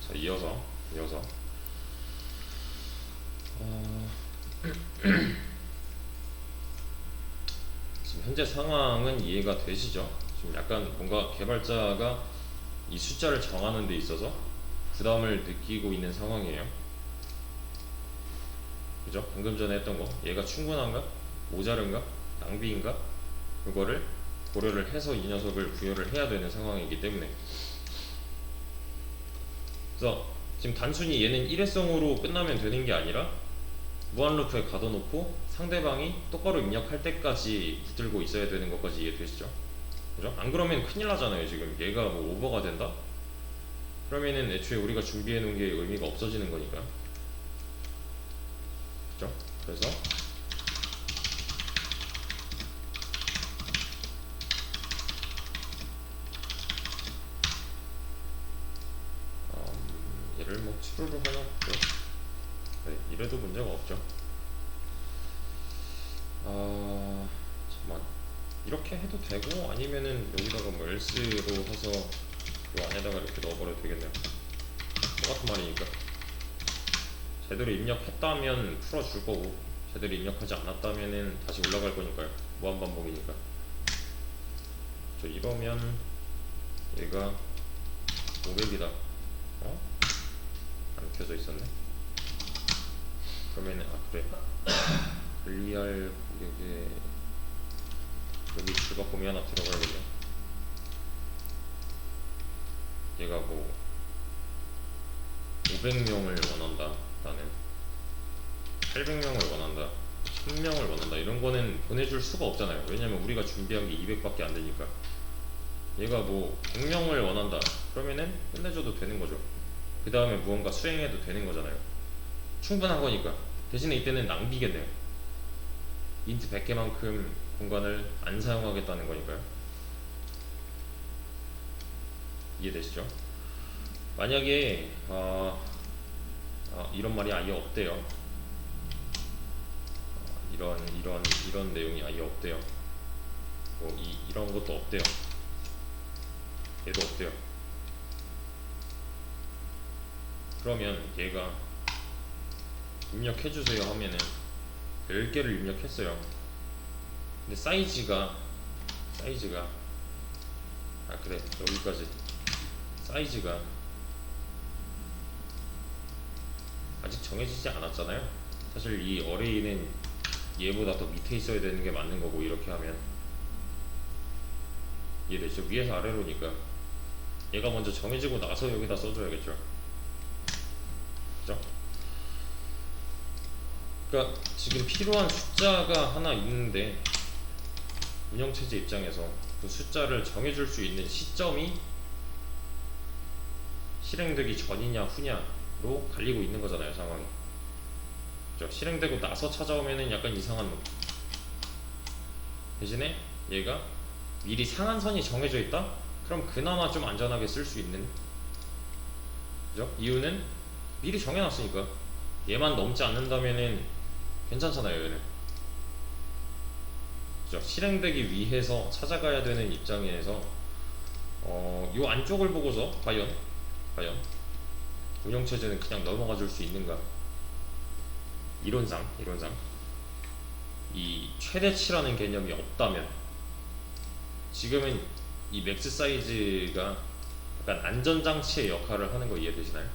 자, 이어서 지금 현재 상황은 이해가 되시죠? 지금 약간 뭔가 개발자가 이 숫자를 정하는 데 있어서 부담을 느끼고 있는 상황이에요. 그죠? 방금 전에 했던 거, 얘가 충분한가? 모자른가? 낭비인가? 그거를 고려를 해서 이 녀석을 부여를 해야 되는 상황이기 때문에, 그래서 지금 단순히 얘는 일회성으로 끝나면 되는 게 아니라 무한루프에 가둬놓고 상대방이 똑바로 입력할 때까지 붙들고 있어야 되는 것까지 이해되시죠? 그죠? 안 그러면 큰일 나잖아요. 지금 얘가 뭐 오버가 된다? 그러면은 애초에 우리가 준비해 놓은 게 의미가 없어지는 거니까. 그죠? 그래서 얘를 뭐 추루를 해놓고, 네, 이래도 문제가 없죠. 잠깐만, 이렇게 해도 되고, 아니면은 여기다가 뭐 else로 해서 그 안에다가 이렇게 넣어버려도 되겠네요. 똑같은 말이니까. 제대로 입력했다면 풀어줄 거고, 제대로 입력하지 않았다면은 다시 올라갈 거니까요. 무한반복이니까. 저 이러면 얘가 500이다. 안 켜져 있었네. 그러면은 그래, 분리할 고객에 여기 줄바꿈이 하나 들어가야겠네. 얘가 뭐 500명을 원한다, 나는 800명을 원한다, 1000명을 원한다, 이런 거는 보내줄 수가 없잖아요. 왜냐면 우리가 준비한 게 200밖에 안 되니까. 얘가 뭐 100명을 원한다, 그러면은 끝내줘도 되는 거죠. 그 다음에 무언가 수행해도 되는 거잖아요. 충분한 거니까. 대신에 이때는 낭비겠네요. 인트 100개만큼 공간을 안 사용하겠다는 거니까요. 이해되시죠? 만약에 이런 말이 아예 없대요. 이런 내용이 아예 없대요. 뭐 이런 것도 없대요. 얘도 없대요. 그러면 얘가 입력해주세요 하면은 10개를 입력했어요. 근데 사이즈가 그래, 여기까지. 사이즈가 아직 정해지지 않았잖아요. 사실 이 어레이는 얘보다 더 밑에 있어야 되는 게 맞는 거고, 이렇게 하면. 이해되죠? 위에서 아래로니까 얘가 먼저 정해지고 나서 여기다 써줘야겠죠. 그죠? 그러니까 지금 필요한 숫자가 하나 있는데, 운영체제 입장에서 그 숫자를 정해줄 수 있는 시점이 실행되기 전이냐 후냐로 갈리고 있는 거잖아요, 상황이. 그죠? 실행되고 나서 찾아오면은 약간 이상한 놈. 대신에 얘가 미리 상한선이 정해져 있다? 그럼 그나마 좀 안전하게 쓸 수 있는. 그죠? 이유는 미리 정해놨으니까. 얘만 넘지 않는다면은 괜찮잖아요, 얘는. 그죠? 실행되기 위해서 찾아가야 되는 입장에서 요 안쪽을 보고서 과연 운영체제는 그냥 넘어가 줄 수 있는가. 이론상 이 최대치라는 개념이 없다면, 지금은 이 맥스 사이즈가 약간 안전장치의 역할을 하는 거 이해되시나요?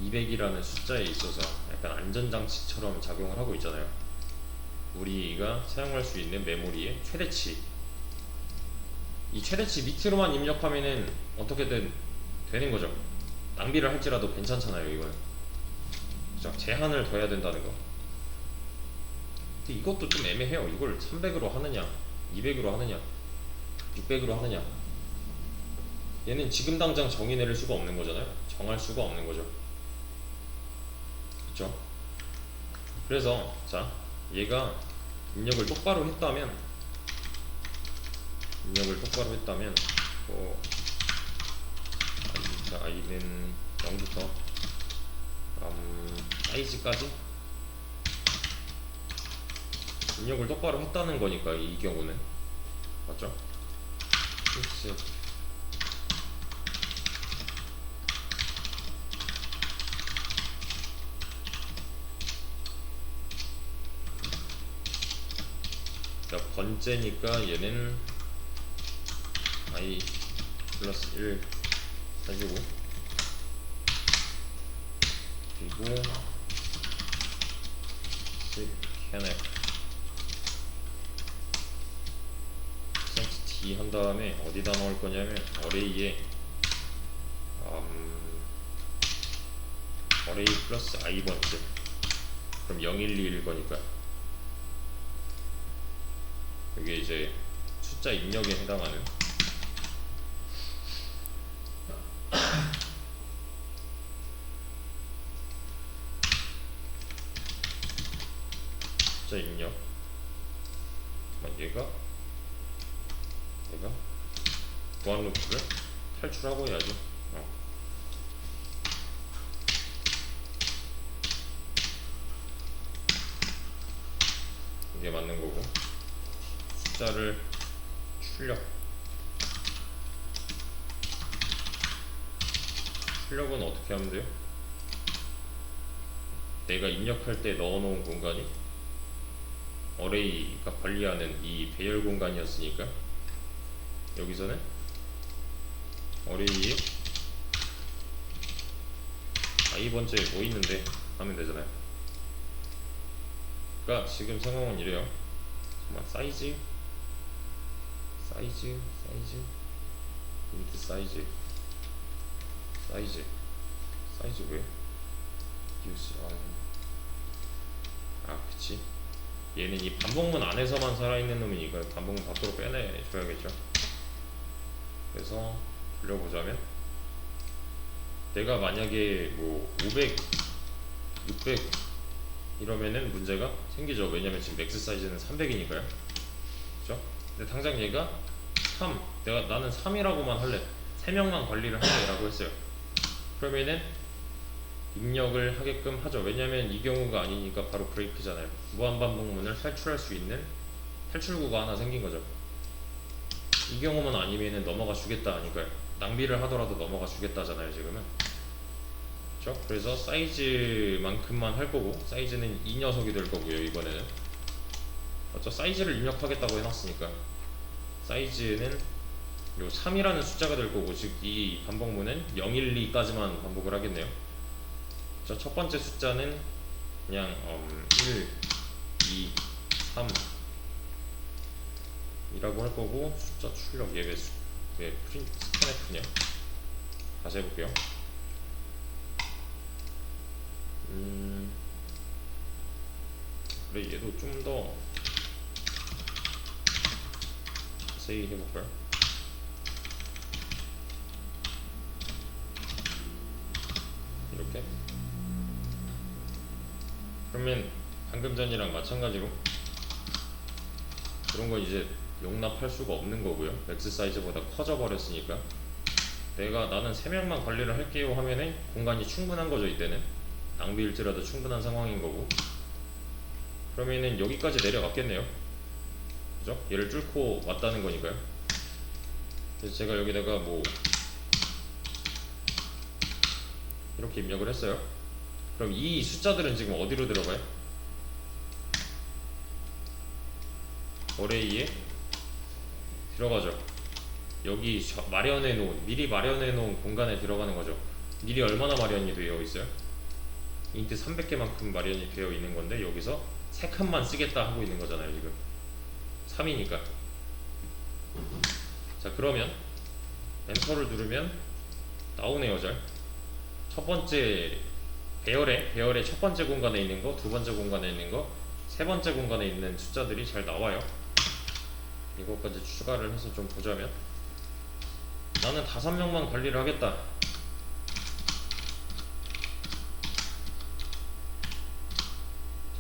200이라는 숫자에 있어서 약간 안전장치처럼 작용을 하고 있잖아요. 우리가 사용할 수 있는 메모리의 최대치, 이 최대치 밑으로만 입력하면은 어떻게든 되는 거죠. 낭비를 할지라도 괜찮잖아요, 이거는. 그죠? 제한을 둬야 된다는 거. 근데 이것도 좀 애매해요. 이걸 300으로 하느냐, 200으로 하느냐, 600으로 하느냐. 얘는 지금 당장 정의 내릴 수가 없는 거잖아요. 정할 수가 없는 거죠. 그쵸? 그래서 자, 얘가 입력을 똑바로 했다면 i는 0부터 사이즈까지 입력을 똑바로 했다는 거니까, 이 경우는. 맞죠? 번째니까 얘는 i 플러스 1 해주고, 그리고 scanf d 한 다음에 어디다 넣을 거냐면 array에 array 플러스 i 번째, 그럼 0, 1, 2일 거니까 이게 이제 숫자 입력에 해당하는 숫자 입력. 얘가 보안 루프를 탈출하고 해야지. 이게 맞는 거고, 숫자를 출력은 어떻게 하면 돼요? 내가 입력할 때 넣어놓은 공간이 어레이가 관리하는 이 배열 공간이었으니까 여기서는 어레이에 i번째에 뭐 있는데 하면 되잖아요. 그러니까 지금 상황은 이래요. 잠깐만, 사이즈 인트 사이즈 왜? use 그치, 얘는 이 반복문 안에서만 살아있는 놈이니까 반복문 밖으로 빼내줘야겠죠. 그래서 돌려보자면 내가 만약에 뭐 500, 600 이러면은 문제가 생기죠. 왜냐면 지금 맥스 사이즈는 300이니까요. 그죠? 근데 당장 얘가 3, 나는 3이라고만 할래, 3명만 관리를 할래 라고 했어요. 그러면은 입력을 하게끔 하죠. 왜냐면 이 경우가 아니니까 바로 브레이크잖아요. 무한반복문을 탈출할 수 있는 탈출구가 하나 생긴 거죠. 이 경우만 아니면은 넘어가 주겠다 하니까요. 낭비를 하더라도 넘어가 주겠다잖아요 지금은. 그렇죠? 그래서 사이즈만큼만 할 거고, 사이즈는 이 녀석이 될 거고요 이번에는. 맞죠? 사이즈를 입력하겠다고 해놨으니까 사이즈는 요 3이라는 숫자가 될 거고, 즉 이 반복문은 0, 1, 2까지만 반복을 하겠네요. 첫 번째 숫자는 그냥 1, 2, 3 이라고 할 거고, 숫자 출력 얘 왜 프린트 스캔f냐. 다시 해볼게요. 그래, 얘도 좀 더 자세히 해볼까요? 이렇게. 그러면 방금 전이랑 마찬가지로 그런 건 이제 용납할 수가 없는 거고요. 맥스 사이즈보다 커져 버렸으니까. 나는 3명만 관리를 할게요 하면은 공간이 충분한 거죠. 이때는 낭비일지라도 충분한 상황인 거고. 그러면은 여기까지 내려갔겠네요. 그죠? 얘를 뚫고 왔다는 거니까요. 그래서 제가 여기다가 뭐 이렇게 입력을 했어요. 그럼 이 숫자들은 지금 어디로 들어가요? 어레이에 들어가죠. 여기 미리 마련해 놓은 공간에 들어가는 거죠. 미리 얼마나 마련이 되어 있어요? 인트 300개만큼 마련이 되어 있는 건데 여기서 3칸만 쓰겠다 하고 있는 거잖아요 지금. 3이니까. 자, 그러면 엔터를 누르면 나오네요. 잘 첫 번째 배열의 첫 번째 공간에 있는 거, 두 번째 공간에 있는 거, 세 번째 공간에 있는 숫자들이 잘 나와요. 이것까지 추가를 해서 좀 보자면, 나는 5명만 관리를 하겠다.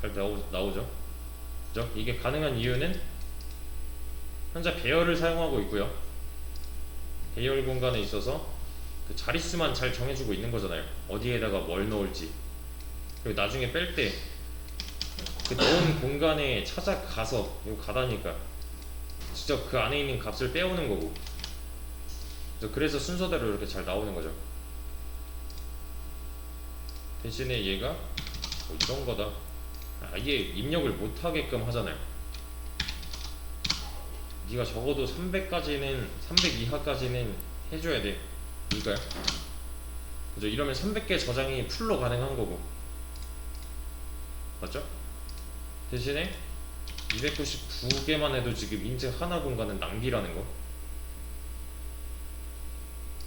잘 나오죠? 그죠? 이게 가능한 이유는 현재 배열을 사용하고 있고요. 배열 공간에 있어서 그 자릿수만 잘 정해주고 있는 거잖아요. 어디에다가 뭘 넣을지. 그리고 나중에 뺄 때 그 넣은 공간에 찾아가서, 이거 가다니까 직접 그 안에 있는 값을 빼오는 거고. 그래서 순서대로 이렇게 잘 나오는 거죠. 대신에 얘가 뭐 이런 거다, 아예 입력을 못 하게끔 하잖아요. 네가 적어도 300까지는 300 이하까지는 해줘야 돼. 이거야. 그죠? 이러면 300개 저장이 풀로 가능한 거고, 맞죠? 대신에 299개만 해도 지금 인트 하나 공간은 낭비라는 거.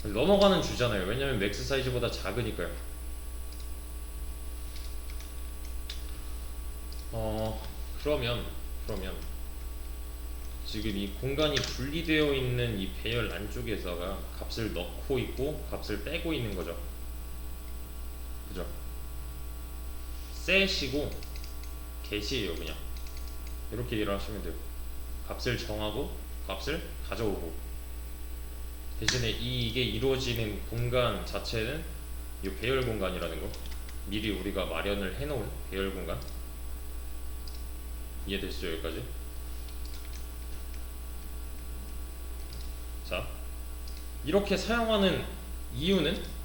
넘어가는 주잖아요. 왜냐면 맥스 사이즈보다 작으니까요. 그러면 지금 이 공간이 분리되어 있는 이 배열 안쪽에다가 값을 넣고 있고 값을 빼고 있는 거죠. 그죠? 셋이고 get이에요. 그냥 이렇게 일을 하시면 돼요. 값을 정하고 값을 가져오고, 대신에 이게 이루어지는 공간 자체는 이 배열 공간이라는 거, 미리 우리가 마련을 해놓은 배열 공간. 이해되시죠? 여기까지? 자, 이렇게 사용하는 이유는,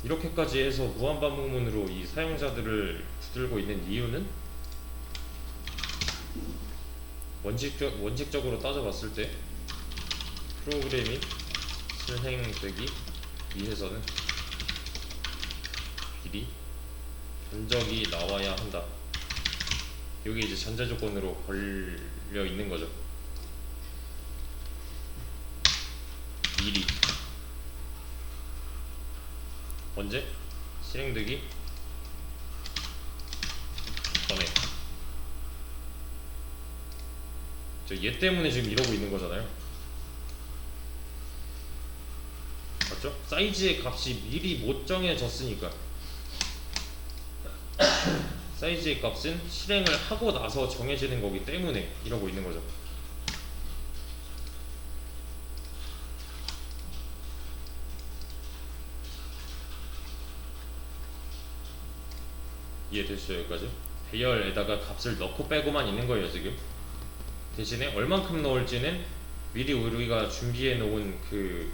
이렇게까지 해서 무한반복문으로 이 사용자들을 붙들고 있는 이유는, 원칙적으로 따져봤을 때 프로그램이 실행되기 위해서는 미리 견적이 나와야 한다. 이게 이제 전제 조건으로 걸려 있는 거죠. 미리. 언제? 실행되기 전에. 얘 때문에 지금 이러고 있는 거잖아요. 맞죠? 사이즈의 값이 미리 못 정해졌으니까. 사이즈의 값은 실행을 하고 나서 정해지는 거기 때문에 이러고 있는 거죠. 이해되시죠? 여기까지? 배열에다가 값을 넣고 빼고만 있는 거예요 지금. 대신에 얼만큼 넣을지는 미리 우리가 준비해 놓은 그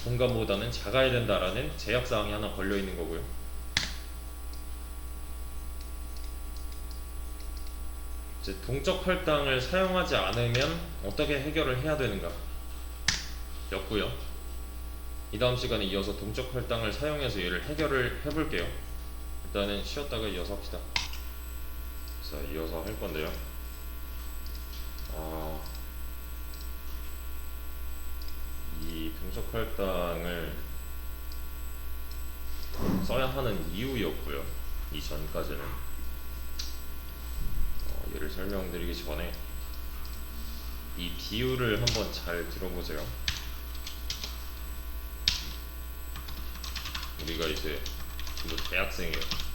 공간보다는 작아야 된다라는 제약사항이 하나 걸려 있는 거고요. 이제 동적 할당을 사용하지 않으면 어떻게 해결을 해야 되는가 였고요. 이 다음 시간에 이어서 동적 할당을 사용해서 얘를 해결을 해볼게요. 일단은 쉬었다가 이어서 합시다. 자, 이어서 할 건데요. 이 동적 할당을 써야 하는 이유였고요. 이전까지는 얘를 설명드리기 전에 이 비율을 한번 잘 들어보세요. 우리가 이제 전부 대학생이에요.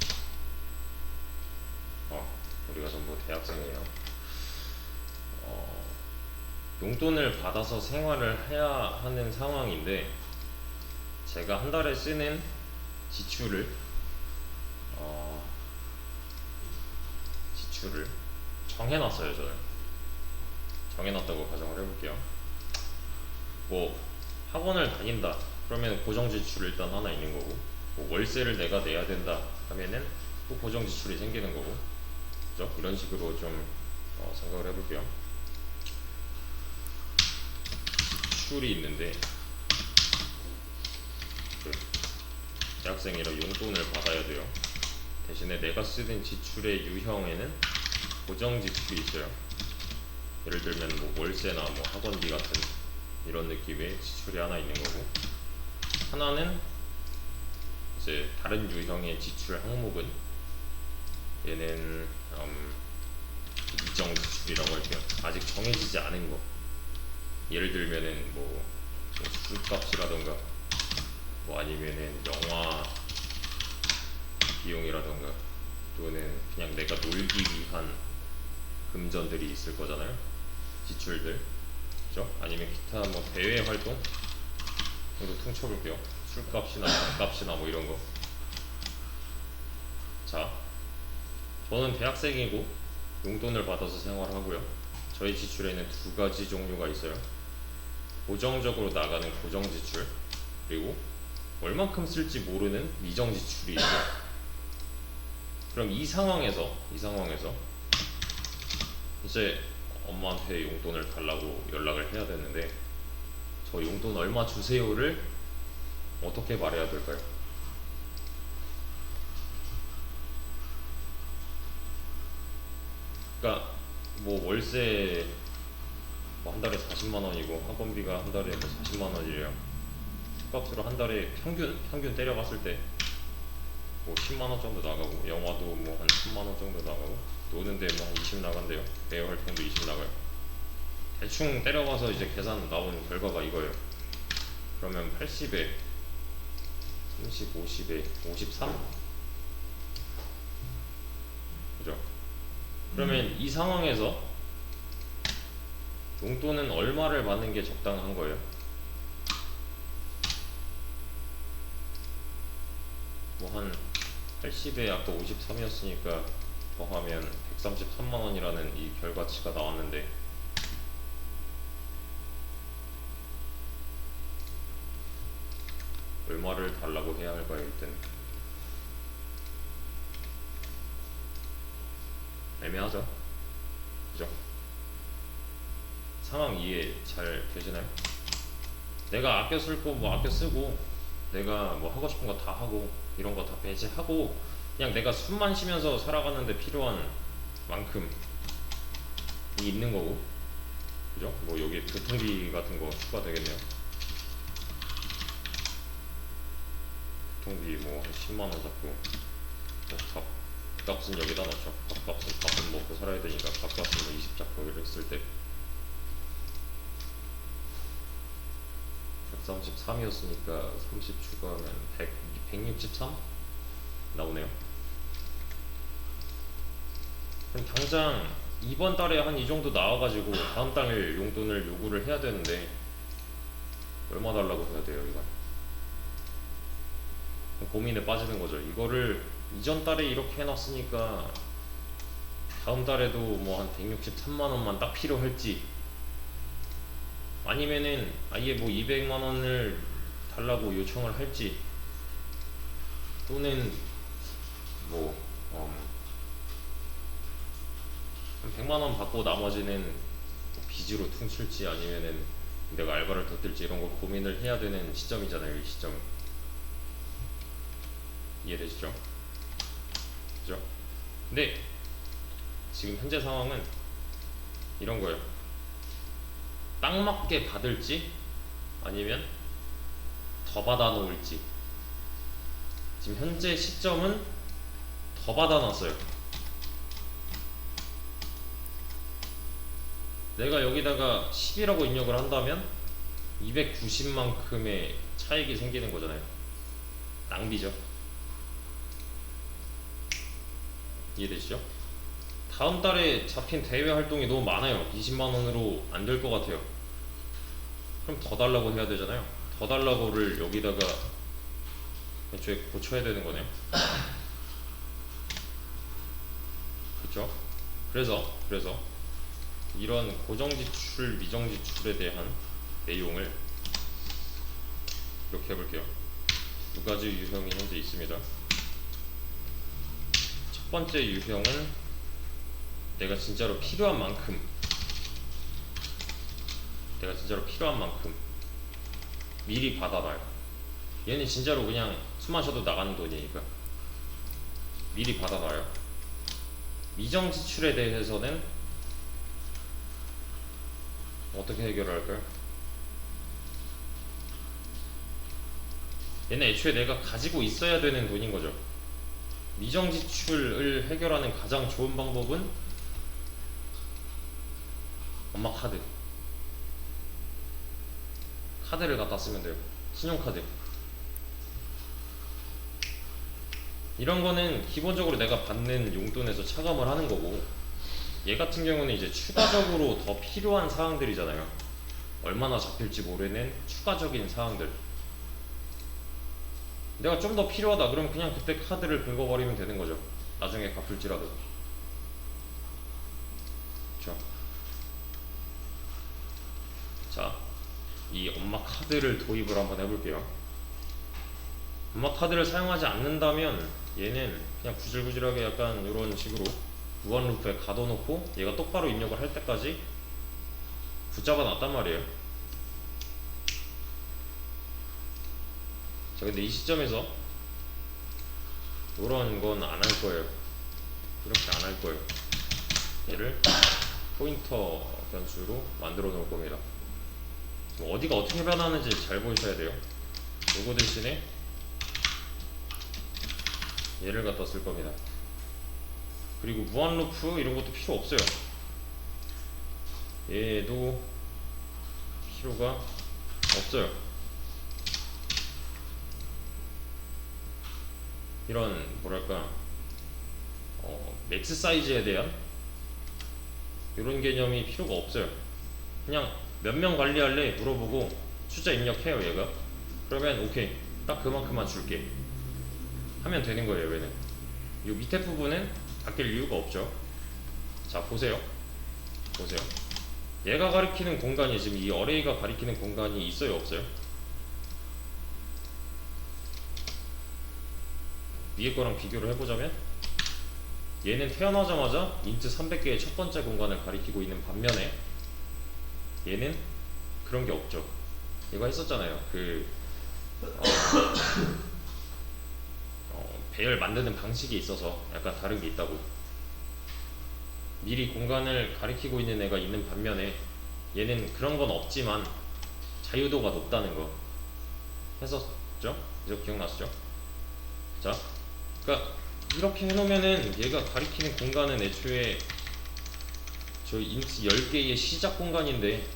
우리가 전부 대학생이에요. 용돈을 받아서 생활을 해야 하는 상황인데, 제가 한 달에 쓰는 지출을 정해놨어요. 저는 정해놨다고 가정을 해볼게요. 뭐 학원을 다닌다 그러면 고정 지출이 일단 하나 있는 거고, 뭐 월세를 내가 내야 된다 하면은 또 고정 지출이 생기는 거고, 그죠? 이런 식으로 좀 생각을 해볼게요. 지출이 있는데, 대학생이라 용돈을 받아야 돼요. 대신에 내가 쓰는 지출의 유형에는 고정 지출이 있어요. 예를 들면 뭐 월세나 뭐 학원비 같은 이런 느낌의 지출이 하나 있는 거고, 하나는 이제 다른 유형의 지출 항목은 얘는 미정 지출이라고 할게요. 아직 정해지지 않은 거. 예를 들면은 뭐 술값이라던가 뭐 아니면은 영화 비용이라던가, 또는 그냥 내가 놀기 위한 금전들이 있을 거잖아요. 지출들, 그죠? 아니면 기타 뭐 대외 활동 이거 퉁쳐볼게요. 술값이나 밥값이나 뭐 이런 거. 자, 저는 대학생이고 용돈을 받아서 생활을 하고요. 저희 지출에는 두 가지 종류가 있어요. 고정적으로 나가는 고정 지출, 그리고 얼만큼 쓸지 모르는 미정 지출이 있어요. 그럼 이 상황에서 이제 엄마한테 용돈을 달라고 연락을 해야 되는데 저 용돈 얼마 주세요를 어떻게 말해야 될까요? 그러니까 뭐 월세 뭐 한 달에 40만 원이고 학원비가 한 달에 뭐 40만 원이래요. 집값으로 한 달에 평균 때려봤을 때 뭐 10만 원 정도 나가고 영화도 뭐 한 10만 원 정도 나가고 노는데 뭐 한 20 나간대요. 대여 활동도 20 나가요. 대충 때려봐서 이제 계산 나온 결과가 이거예요. 그러면 80에 30, 50에 53? 그죠? 그러면 이 상황에서 용돈은 얼마를 받는 게 적당한 거예요? 뭐 한 80에 아까 53이었으니까 더하면 133만 원이라는 이 결과치가 나왔는데 얼마를 달라고 해야 할까요? 이때는 애매하죠? 그죠? 상황 이해 잘 되시나요? 내가 아껴 쓸 거 뭐 아껴 쓰고 내가 뭐 하고 싶은 거 다 하고 이런 거 다 배제하고 그냥 내가 숨만 쉬면서 살아가는데 필요한 만큼이 있는 거고 그죠? 뭐 여기 교통비 같은 거 추가되겠네요. 교통비 뭐 한 10만 원 잡고 뭐 밥값은 여기다 넣죠. 밥은 먹고 살아야 되니까 밥값은 뭐 20 잡고 이렇게 쓸 때 133이었으니까 30 추가하면 163 나오네요. 그럼 당장 이번 달에 한 이 정도 나와가지고 다음 달 용돈을 요구를 해야 되는데 얼마 달라고 해야 돼요 이건? 고민에 빠지는 거죠. 이거를 이전 달에 이렇게 해놨으니까 다음 달에도 뭐 한 163만 원만 딱 필요할지 아니면은 아예 뭐 200만 원을 달라고 요청을 할지 또는 뭐 한 100만 원 받고 나머지는 빚으로 퉁칠지 아니면은 내가 알바를 더 뜰지 이런 거 고민을 해야 되는 시점이잖아요. 이 시점 이해되시죠? 그죠? 근데 지금 현재 상황은 이런 거예요. 딱 맞게 받을지 아니면 더 받아 놓을지 지금 현재 시점은 더 받아 놨어요. 내가 여기다가 10이라고 입력을 한다면 290만큼의 차익이 생기는 거잖아요. 낭비죠. 이해되시죠? 다음 달에 잡힌 대외 활동이 너무 많아요. 20만 원으로 안 될 것 같아요. 그럼 더 달라고 해야 되잖아요. 더 달라고를 여기다가 애초에 고쳐야 되는 거네요. 그쵸? 그래서 이런 고정지출, 미정지출에 대한 내용을 이렇게 해볼게요. 두 가지 유형이 현재 있습니다. 첫 번째 유형은 내가 진짜로 필요한 만큼 미리 받아놔요. 얘는 진짜로 그냥 숨 마셔도 나가는 돈이니까 미리 받아놔요. 미정지출에 대해서는 어떻게 해결할까요? 얘는 애초에 내가 가지고 있어야 되는 돈인 거죠. 미정지출을 해결하는 가장 좋은 방법은 엄마 카드를 갖다 쓰면 돼요. 신용카드. 이런 거는 기본적으로 내가 받는 용돈에서 차감을 하는 거고 얘 같은 경우는 이제 추가적으로 더 필요한 사항들이잖아요. 얼마나 잡힐지 모르는 추가적인 사항들. 내가 좀 더 필요하다 그럼 그냥 그때 카드를 긁어버리면 되는 거죠. 나중에 갚을지라도. 그쵸? 자, 이 엄마 카드를 도입을 한번 해볼게요. 엄마 카드를 사용하지 않는다면 얘는 그냥 구질구질하게 약간 이런 식으로 무한 루프에 가둬놓고 얘가 똑바로 입력을 할 때까지 붙잡아 놨단 말이에요. 자, 근데 이 시점에서 이런 건 안 할 거예요. 이렇게 안 할 거예요. 얘를 포인터 변수로 만들어 놓을 겁니다. 어디가 어떻게 변하는지 잘 보셔야 돼요. 요거 대신에 얘를 갖다 쓸 겁니다. 그리고 무한 루프 이런 것도 필요 없어요. 얘도 필요가 없어요. 이런 뭐랄까 맥스 사이즈에 대한 이런 개념이 필요가 없어요. 그냥 몇 명 관리할래 물어보고 숫자 입력해요 얘가. 그러면 오케이 딱 그만큼만 줄게 하면 되는 거예요. 얘는 이 밑에 부분은 바뀔 이유가 없죠. 자 보세요. 얘가 가리키는 공간이 지금 이 어레이가 가리키는 공간이 있어요 없어요? 위에 거랑 비교를 해보자면 얘는 태어나자마자 인트 300개의 첫 번째 공간을 가리키고 있는 반면에 얘는 그런 게 없죠. 이거 했었잖아요. 배열 만드는 방식이 있어서 약간 다른 게 있다고. 미리 공간을 가리키고 있는 애가 있는 반면에 얘는 그런 건 없지만 자유도가 높다는 거 했었죠? 이거 기억나시죠? 자, 그러니까 이렇게 해놓으면은 얘가 가리키는 공간은 애초에 저 인트 10개의 시작 공간인데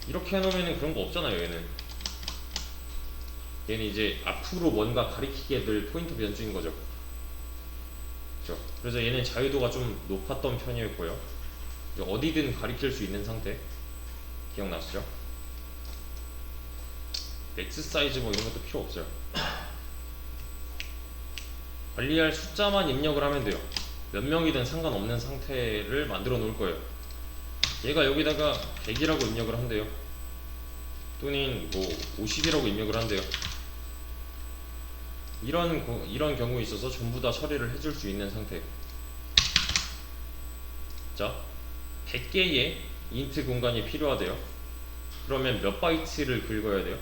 이렇게 해놓으면은 그런 거 없잖아요. 얘는 이제 앞으로 뭔가 가리키게 될 포인터 변수인 거죠. 그렇죠? 그래서 얘는 자유도가 좀 높았던 편이었고요. 이제 어디든 가리킬 수 있는 상태. 기억나시죠? 맥스 사이즈 뭐 이런 것도 필요 없어요. 관리할 숫자만 입력을 하면 돼요. 몇 명이든 상관없는 상태를 만들어 놓을 거예요. 얘가 여기다가 100이라고 입력을 한대요. 또는 뭐 50이라고 입력을 한대요. 이런 경우에 있어서 전부 다 처리를 해줄 수 있는 상태. 자, 100개의 인트 공간이 필요하대요. 그러면 몇 바이트를 긁어야 돼요?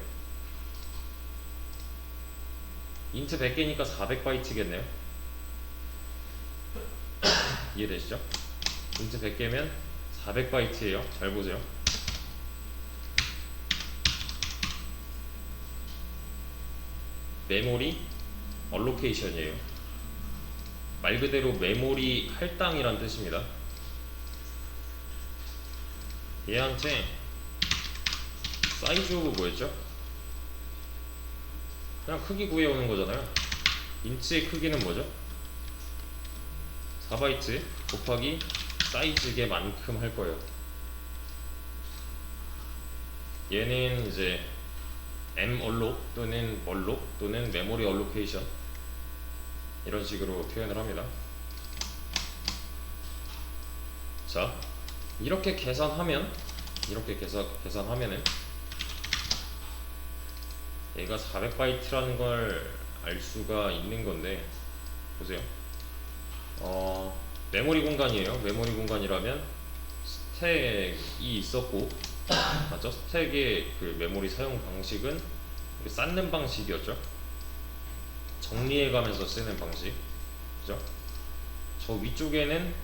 인트 100개니까 400바이트겠네요. 이해되시죠? 인트 100개면 400바이트예요. 잘 보세요. 메모리 얼로케이션이에요. 말 그대로 메모리 할당이란 뜻입니다. 얘한테 사이즈 오브 뭐였죠? 그냥 크기 구해오는 거잖아요. 인트의 크기는 뭐죠? 4바이트 곱하기 사이즈의 만큼 할 거예요. 얘는 이제 M 얼록 또는 얼록 또는 메모리 얼로케이션 이런 식으로 표현을 합니다. 자, 이렇게 계산하면은 얘가 400바이트라는 걸 알 수가 있는 건데 보세요. 메모리 공간이에요. 메모리 공간이라면 스택이 있었고 맞죠? 스택의 그 메모리 사용 방식은 쌓는 방식이었죠. 정리해가면서 쓰는 방식. 그죠? 저 위쪽에는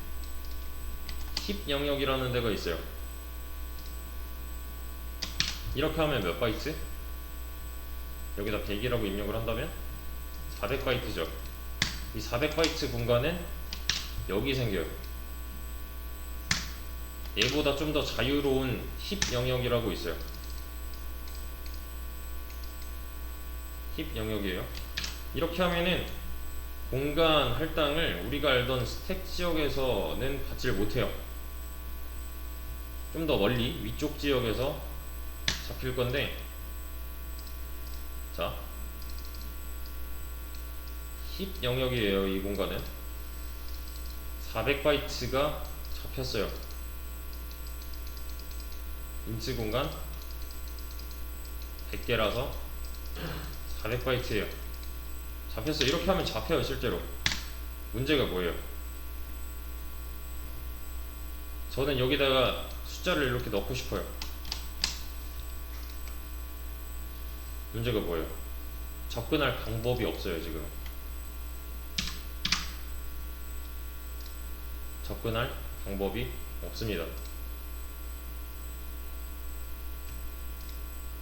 힙 영역이라는 데가 있어요. 이렇게 하면 몇 바이트? 여기다 100이라고 입력을 한다면 400바이트죠. 이 400바이트 공간은 여기 생겨요. 얘보다 좀 더 자유로운 힙 영역이라고 있어요. 힙 영역이에요. 이렇게 하면은 공간 할당을 우리가 알던 스택 지역에서는 받질 못해요. 좀 더 멀리 위쪽 지역에서 잡힐 건데, 자, 힙 영역이에요. 이 공간은 400바이트가 잡혔어요. 인트 공간 100개라서 400바이트예요. 잡혔어요. 이렇게 하면 잡혀요. 실제로. 문제가 뭐예요? 저는 여기다가 숫자를 이렇게 넣고 싶어요. 문제가 뭐예요? 접근할 방법이 없어요. 지금 접근할 방법이 없습니다.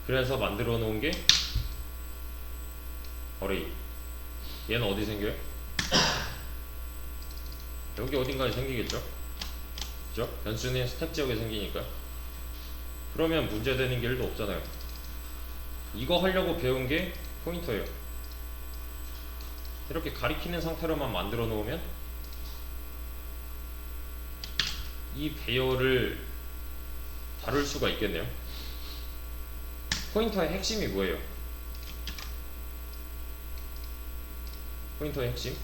그래서 만들어 놓은 게 어레이. 얘는 어디 생겨요? 여기 어딘가에 생기겠죠? 그죠? 변수는 스택 지역에 생기니까. 그러면 문제되는 게 1도 없잖아요. 이거 하려고 배운 게 포인터예요. 이렇게 가리키는 상태로만 만들어 놓으면 이 배열을 다룰 수가 있겠네요. 포인터의 핵심이 뭐예요? 포인터의 핵심,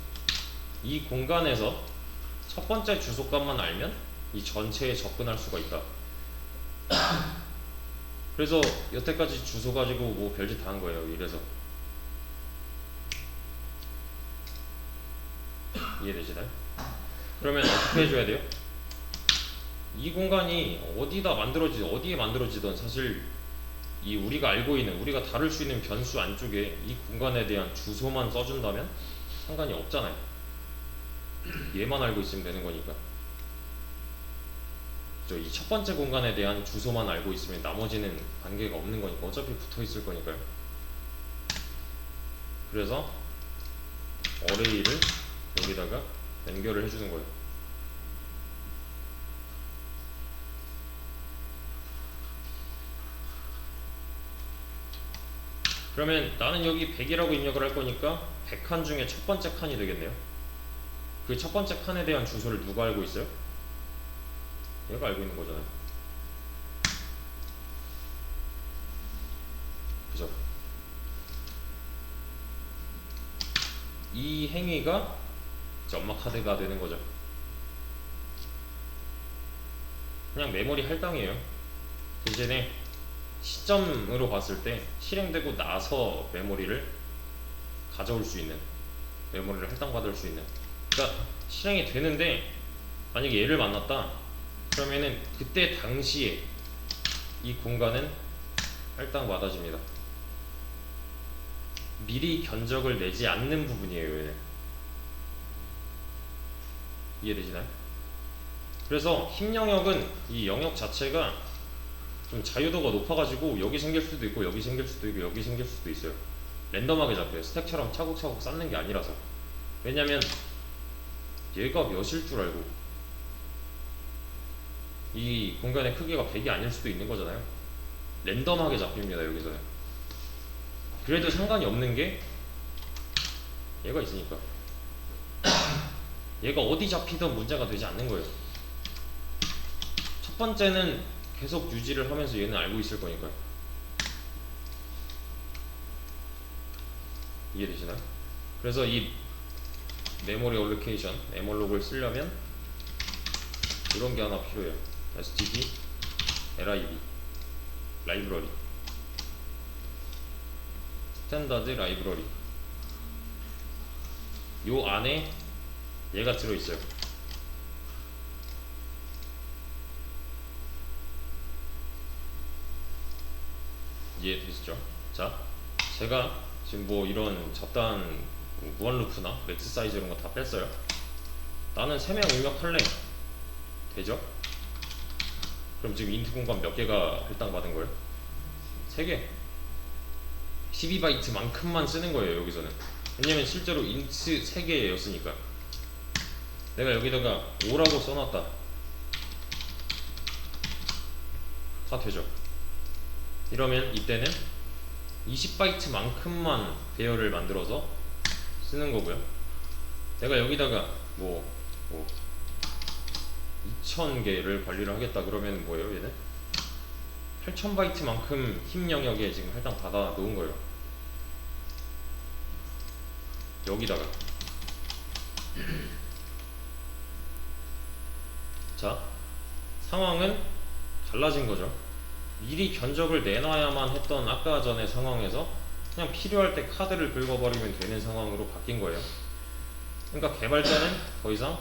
이 공간에서 첫 번째 주소값만 알면 이 전체에 접근할 수가 있다. 그래서 여태까지 주소 가지고 뭐 별짓 다 한 거예요. 이래서 이해되시나요? 그러면 어떻게 해줘야 돼요? 이 공간이 어디에 만들어지던 사실 이 우리가 알고 있는, 우리가 다룰 수 있는 변수 안쪽에 이 공간에 대한 주소만 써준다면 상관이 없잖아요. 얘만 알고 있으면 되는 거니까. 이 첫 번째 공간에 대한 주소만 알고 있으면 나머지는 관계가 없는 거니까, 어차피 붙어 있을 거니까요. 그래서 어레이를 여기다가 연결을 해주는 거예요. 그러면 나는 여기 100이라고 입력을 할 거니까 100칸 중에 첫 번째 칸이 되겠네요. 그 첫 번째 칸에 대한 주소를 누가 알고 있어요? 얘가 알고 있는 거잖아요. 그죠? 이 행위가 이제 엄마 카드가 되는 거죠. 그냥 메모리 할당이에요. 대신에 시점으로 봤을 때 실행되고 나서 메모리를 가져올 수 있는, 메모리를 할당받을 수 있는, 그러니까 실행이 되는데 만약에 얘를 만났다 그러면은 그때 당시에 이 공간은 할당받아집니다. 미리 견적을 내지 않는 부분이에요. 얘는. 이해되시나요? 그래서 힘 영역은, 이 영역 자체가 좀 자유도가 높아가지고 여기 생길 수도 있고 여기 생길 수도 있고 여기 생길 수도 있어요. 랜덤하게 잡혀요. 스택처럼 차곡차곡 쌓는 게 아니라서. 왜냐면 얘가 몇일 줄 알고 이 공간의 크기가 100이 아닐 수도 있는 거잖아요. 랜덤하게 잡힙니다. 여기서는. 그래도 상관이 없는 게 얘가 있으니까. 얘가 어디 잡히든 문제가 되지 않는 거예요. 첫 번째는 계속 유지를 하면서 얘는 알고 있을 거니까요. 이해되시나요? 그래서 이 메모리 어로케이션, 에멀록을 쓰려면 이런 게 하나 필요해요. std lib 라이브러리, 스탠다드 라이브러리. 요 안에 얘가 들어있어요. 이해되시죠? 자, 제가 지금 뭐 이런 잡다한 무한 루프나 맥스 사이즈 이런 거 다 뺐어요. 나는 3명 입력할래. 되죠? 그럼 지금 인트 공간 몇 개가 할당받은 거예요? 3개. 12바이트만큼만 쓰는 거예요. 여기서는. 왜냐면 실제로 인트 3개였으니까. 내가 여기다가 5라고 써놨다. 다 되죠? 이러면 이때는 20바이트만큼만 배열을 만들어서 쓰는 거고요. 내가 여기다가 뭐 2000개를 관리를 하겠다 그러면 뭐예요? 얘는 8000바이트만큼 힘 영역에 지금 할당 받아 놓은 거예요. 여기다가. 자, 상황은 달라진 거죠. 미리 견적을 내놔야만 했던 아까 전의 상황에서 그냥 필요할 때 카드를 긁어버리면 되는 상황으로 바뀐 거예요. 그러니까 개발자는 더 이상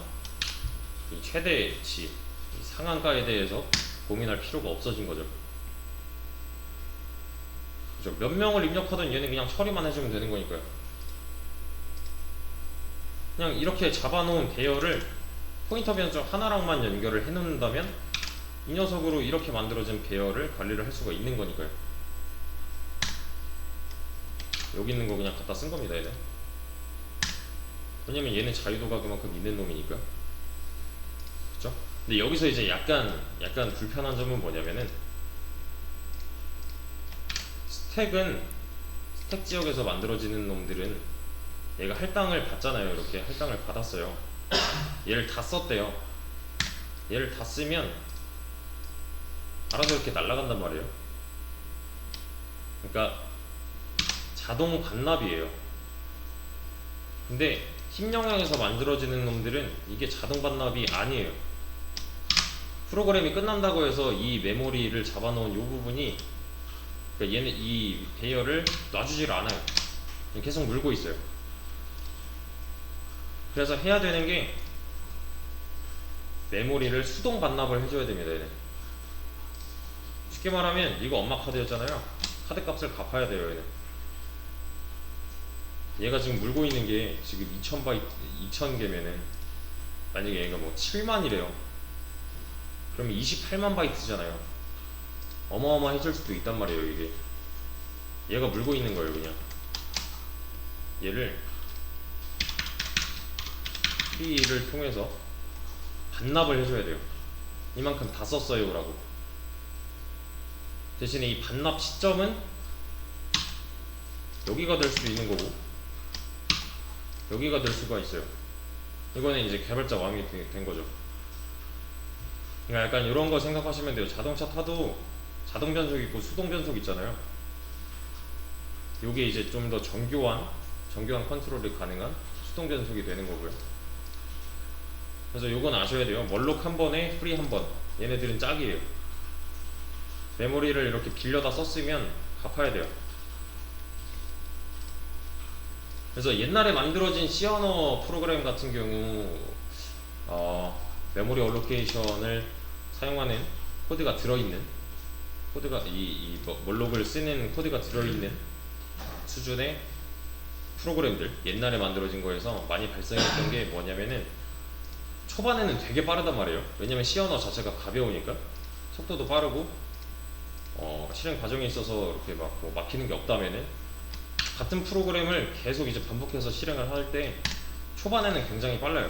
이 최대치, 이 상한가에 대해서 고민할 필요가 없어진 거죠. 그죠? 몇 명을 입력하든 얘는 그냥 처리만 해주면 되는 거니까요. 그냥 이렇게 잡아놓은 배열을 포인터 변조 하나랑만 연결을 해놓는다면 이 녀석으로 이렇게 만들어진 배열을 관리를 할 수가 있는 거니까요. 여기 있는 거 그냥 갖다 쓴 겁니다, 얘는. 왜냐면 얘는 자유도가 그만큼 있는 놈이니까. 그쵸? 근데 여기서 이제 약간 불편한 점은 뭐냐면은 스택 지역에서 만들어지는 놈들은 얘가 할당을 받잖아요. 이렇게 할당을 받았어요. 얘를 다 썼대요. 얘를 다 쓰면 알아서 이렇게 날아간단 말이에요. 그러니까 자동 반납이에요. 근데 힘 영역에서 만들어지는 놈들은 이게 자동 반납이 아니에요. 프로그램이 끝난다고 해서 이 메모리를 잡아놓은 이 부분이, 그러니까 얘는 이 배열을 놔주질 않아요. 계속 물고 있어요. 그래서 해야 되는 게 메모리를 수동 반납을 해줘야 됩니다. 얘는. 쉽게 말하면 이거 엄마 카드였잖아요. 카드 값을 갚아야 돼요. 얘는. 얘가 지금 물고 있는 게 지금 2000바이트 2000개면은 만약에 얘가 뭐 7만이래요. 그러면 28만 바이트잖아요. 어마어마해질 수도 있단 말이에요. 이게 얘가 물고 있는 거예요. 그냥 얘를 프리를 통해서 반납을 해줘야 돼요. 이만큼 다 썼어요 라고. 대신에 이 반납 시점은 여기가 될 수도 있는 거고 여기가 될 수가 있어요. 이거는 이제 개발자 마음이 된 거죠. 그러니까 약간 이런 거 생각하시면 돼요. 자동차 타도 자동 변속 있고 수동 변속 있잖아요. 요게 이제 좀 더 정교한 컨트롤이 가능한 수동 변속이 되는 거고요. 그래서 요건 아셔야 돼요. 멀록 한 번에 프리 한 번. 얘네들은 짝이에요. 메모리를 이렇게 빌려다 썼으면 갚아야 돼요. 그래서 옛날에 만들어진 C 언어 프로그램 같은 경우 메모리 얼로케이션을 사용하는 코드가 들어있는 코드가 멀록을 쓰는 코드가 들어있는 수준의 프로그램들, 옛날에 만들어진 거에서 많이 발생했던 게 뭐냐면은 초반에는 되게 빠르단 말이에요. 왜냐면 C 언어 자체가 가벼우니까 속도도 빠르고 실행 과정에 있어서 이렇게 막 뭐 막히는 게 없다면은 같은 프로그램을 계속 이제 반복해서 실행을 할 때 초반에는 굉장히 빨라요.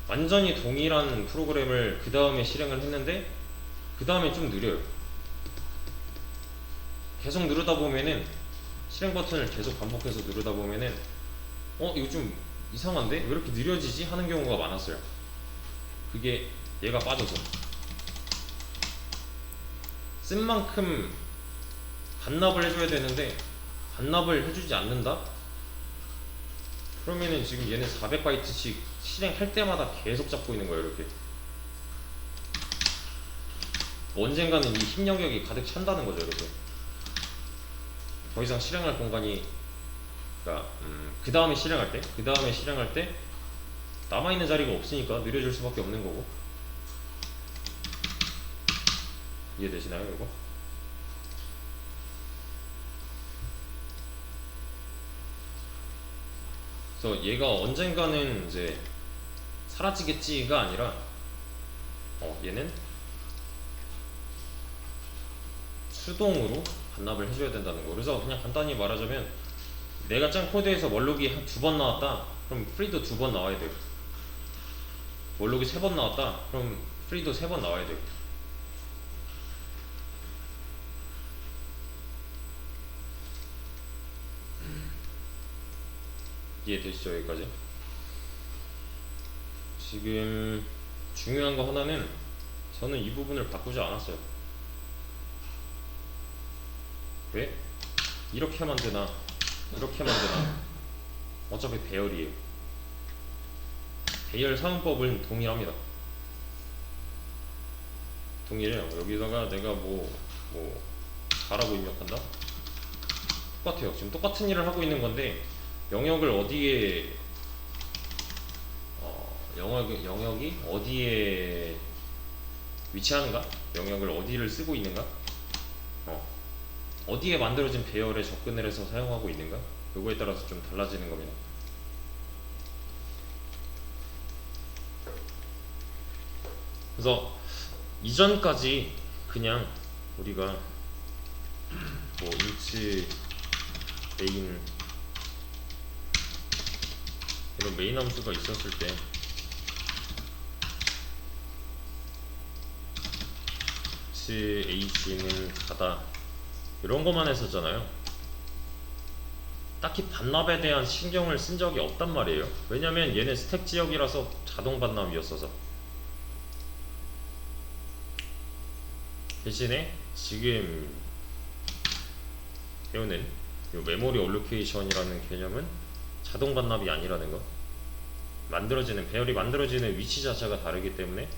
완전히 동일한 프로그램을 그 다음에 실행을 했는데 그 다음에 좀 느려요. 계속 누르다 보면은 실행 버튼을 계속 반복해서 누르다 보면은 이거 좀 이상한데? 왜 이렇게 느려지지? 하는 경우가 많았어요. 그게 얘가 빠져서 쓴 만큼 반납을 해줘야 되는데 반납을 해주지 않는다? 그러면은 지금 얘는 400바이트씩 실행할 때마다 계속 잡고 있는 거예요. 이렇게 언젠가는 이 힘 영역이 가득 찬다는 거죠. 이렇게 더 이상 실행할 공간이, 그러니까 그 다음에 실행할 때 남아있는 자리가 없으니까 느려질 수밖에 없는 거고. 이해되시나요 이거? 그래서 얘가 언젠가는 이제 사라지겠지가 아니라 얘는 수동으로 반납을 해줘야 된다는 거. 그래서 그냥 간단히 말하자면 내가 짠 코드에서 멀록이 한 2번 나왔다 그럼 프리도 2번 나와야 돼요. 멀록이 3번 나왔다 그럼 프리도 3번 나와야 돼요. 이해되시죠? 여기까지. 지금 중요한 거 하나는 저는 이 부분을 바꾸지 않았어요. 왜? 이렇게 하면 되나 어차피 배열이에요. 배열 사용법은 동일합니다. 동일해요. 여기다가 내가 뭐 4라고 입력한다? 똑같아요. 지금 똑같은 일을 하고 있는 건데 영역을 어디에 영역이 어디에 위치하는가? 영역을 어디를 쓰고 있는가? 어디에 만들어진 배열에 접근을 해서 사용하고 있는가? 요거에 따라서 좀 달라지는 겁니다. 그래서 이전까지 그냥 우리가 뭐 int main 이런 메인 함수가 있었을 때 ag는 다다 이런 것만 했었잖아요. 딱히 반납에 대한 신경을 쓴 적이 없단 말이에요. 왜냐면 얘는 스택 지역이라서 자동 반납이었어서. 대신에 지금 배우는 이 메모리 얼로케이션이라는 개념은 자동 반납이 아니라는 거. 만들어지는 배열이 만들어지는 위치 자체가 다르기 때문에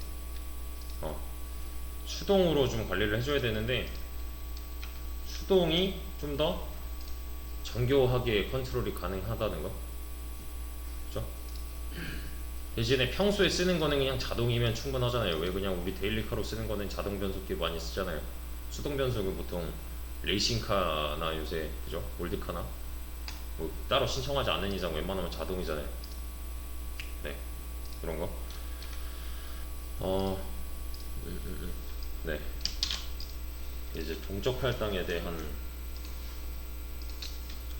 수동으로 좀 관리를 해줘야 되는데 수동이 좀 더 정교하게 컨트롤이 가능하다는 거. 그죠? 대신에 평소에 쓰는 거는 그냥 자동이면 충분하잖아요. 왜 그냥 우리 데일리카로 쓰는 거는 자동 변속기 많이 쓰잖아요. 수동 변속은 보통 레이싱카나 요새 그죠? 올드카나 뭐 따로 신청하지 않는 이상 웬만하면 자동이잖아요. 네, 그런 거. 네. 이제 동적 할당에 대한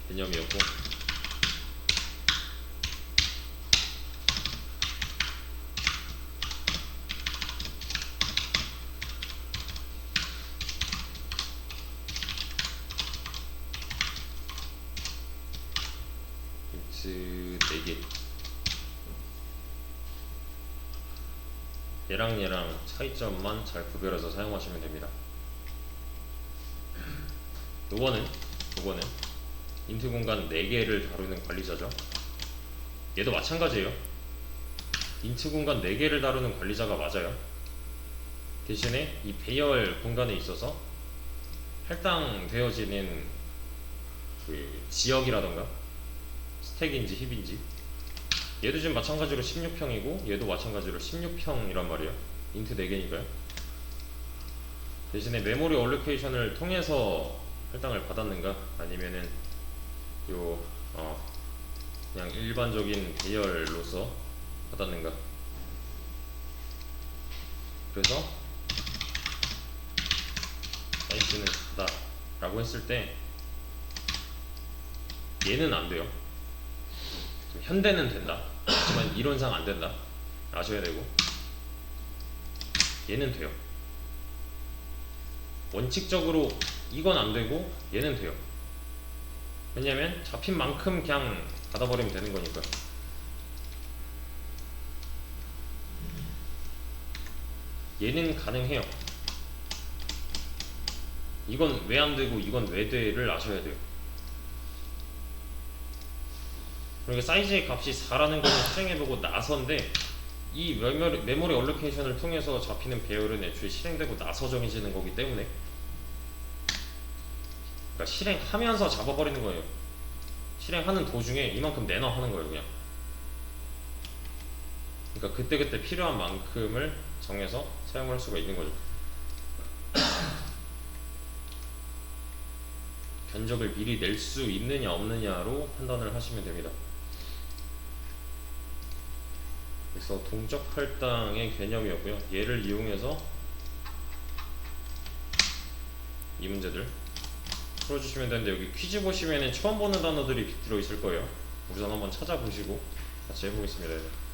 개념이었고, int 4개 얘랑 차이점만 잘 구별해서 사용하시면 됩니다. 요거는 int 공간 4개를 다루는 관리자죠. 얘도 마찬가지예요. int 공간 4개를 다루는 관리자가 맞아요. 대신에 이 배열 공간에 있어서 할당되어지는 그 지역이라던가 스택인지 힙인지 얘도 지금 마찬가지로 16평이고 얘도 마찬가지로 16평이란 말이에요. int 4개니까요. 대신에 메모리 얼로케이션을 통해서 할당을 받았는가 아니면은 그냥 일반적인 배열로서 받았는가. 그래서 사이즈는 크다 라고 했을 때 얘는 안 돼요. 현대는 된다. 하지만 이론상 안 된다. 아셔야 되고 얘는 돼요. 원칙적으로 이건 안 되고 얘는 돼요. 왜냐면 잡힌 만큼 그냥 받아버리면 되는 거니까. 얘는 가능해요. 이건 왜 안 되고 이건 왜 돼를 아셔야 돼요. 그러니까 사이즈의 값이 4라는 것을 실행해보고 나서인데 이 메모리 얼로케이션을 통해서 잡히는 배열은 애초에 실행되고 나서 정해지는 거기 때문에 그러니까 실행하면서 잡아버리는 거예요. 실행하는 도중에 이만큼 내놔 하는 거예요 그냥. 그러니까 그때그때 필요한 만큼을 정해서 사용할 수가 있는 거죠. 견적을 미리 낼 수 있느냐 없느냐로 판단을 하시면 됩니다. 그래서 동적 할당의 개념이었고요. 얘를 이용해서 이 문제들 풀어주시면 되는데 여기 퀴즈 보시면은 처음 보는 단어들이 들어있을 거예요. 우선 한번 찾아보시고 같이 해보겠습니다.